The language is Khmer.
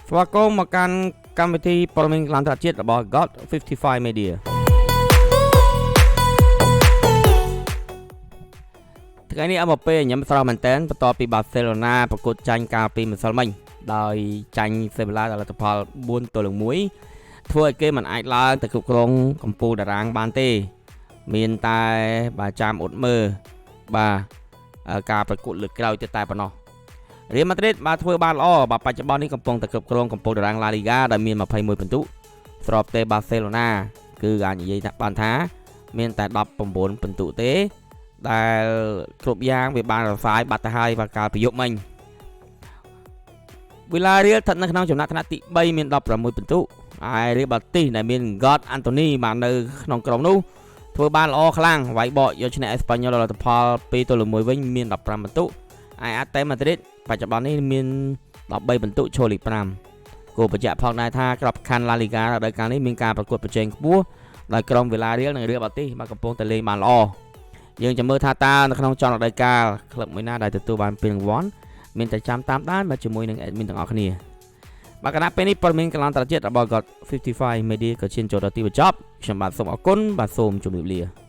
ស្វាគមន៍មកកាន់កម្មវិធីព័ត៌មានអន្តរជាតិរបស់ God 55 Media ថ្ងៃនេះMBP ញ៉ាំស្រស់មែនទែនបន្ទាប់ពីបាសេឡូណាប្រកួតចាញ់កាលពីម្សិលមិញដោយចាញ់សេវីឡាដោយលទ្ធផល4-1ធ្វើឲ្យគេមិនអាចឡើងទៅគ្រប់គ្រងកំពូលតារាងបានទេមានតែបើចាំអ៊ុតមើលបាទការប្រកួតលើកក្រោយទៀតតែប៉ុណ្ណោះរៀលម៉ាឌ្រីតបានធ្វើបានល្អបាទបច្ចុប្បន្ននេះកំពុងតែគ្រប់គ្រងកំពូលតារាងឡាលីហ្គាដែលមាន21ពិន្ទុស្របទេបាសេឡូណាគឺអាចនិយាយបានថាមានតែ19ពិន្ទុទេដែលគ្រប់យ៉ាងវាបានរសាយបាត់ទៅហើយvàoកាលពីយប់មិញវីឡារៀលស្ថិតនៅក្នុងចំណាត់ថ្នាក់ទី3មាន16ពិន្ទុហើយរៀលបាទីសដែលមាន God Anthony បាននៅក្នុងក្រុមនោះធ្វើបានល្អខ្លាំងវាយបកយកឈ្នះអេស្ប៉ាញ៉ុលលទ្ធផល2-1វិញមាន15ពិន្ទុហើយអាតេម៉ាឌ្រីតបច្ចុប្បន្ននេះមាន13ពិន្ទុឈរលេខ5គោលបញ្ជាក់ផងដែរថាក្របខ័ណ្ឌឡាលីហ្គារដូវកាលនេះមានការប្រកួតប្រជែងខ្ពស់ដោយក្រុមវីឡារៀលនិងរៀលបាទីសបានកំពុងតែលេងបានល្អយើងចាំមើលថាតើនៅក្នុងចុងរដូវកាលក្លឹបមួយណាដែលទទួលបានពានរង្វាន់មានតែចាំតាមដានមកជាមួយនឹង admin ទាំងអស់គ្នាបាទគណៈពេលនេះព័ត៌មានកន្លងតរជាតិរបស់ God 55 Media ក៏ឈានចូលដល់ទីបញ្ចប់ខ្ញុំបាទសូមអរគុណបាទសូមជម្រាបលា